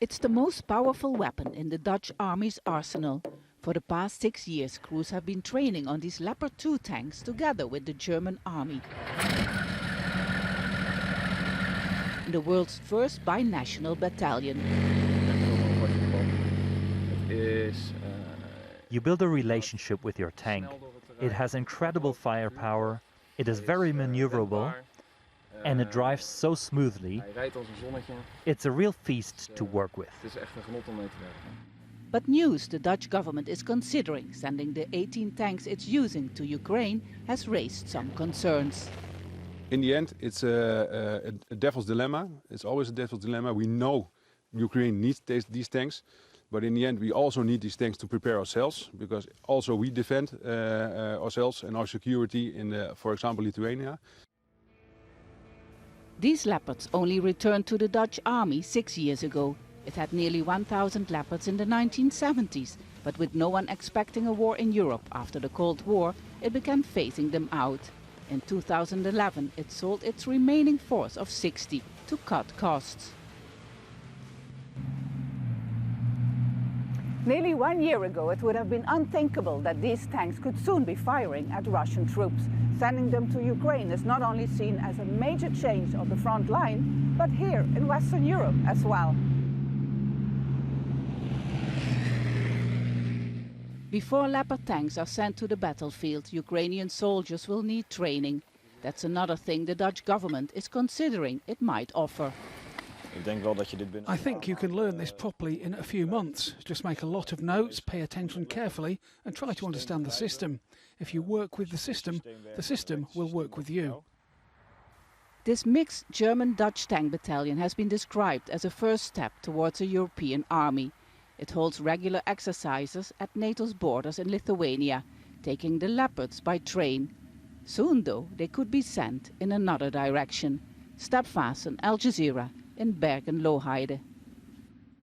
It's the most powerful weapon in the Dutch Army's arsenal. For the past 6 years, crews have been training on these Leopard 2 tanks together with the German Army. The world's first binational battalion. You build a relationship with your tank. It has incredible firepower, it is very maneuverable, and it drives so smoothly. It's a real feast to work with. But news the Dutch government is considering sending the 18 tanks it's using to Ukraine has raised some concerns. In the end, it's a devil's dilemma. It's always a devil's dilemma. We know Ukraine needs these tanks, but in the end we also need these tanks to prepare ourselves, because also we defend ourselves and our security in, for example, Lithuania. These Leopards only returned to the Dutch Army 6 years ago. It had nearly 1,000 Leopards in the 1970s, but with no one expecting a war in Europe after the Cold War, it began phasing them out. In 2011, it sold its remaining force of 60 to cut costs. Nearly 1 year ago, it would have been unthinkable that these tanks could soon be firing at Russian troops. Sending them to Ukraine is not only seen as a major change on the front line, but here in Western Europe as well. Before Leopard tanks are sent to the battlefield, Ukrainian soldiers will need training. That's another thing the Dutch government is considering it might offer. I think you can learn this properly in a few months. Just make a lot of notes, pay attention carefully and try to understand the system. If you work with the system will work with you. This mixed German-Dutch tank battalion has been described as a first step towards a European army. It holds regular exercises at NATO's borders in Lithuania, taking the Leopards by train. Soon, though, they could be sent in another direction. Vaessen, Al Jazeera in Bergen-Loheide.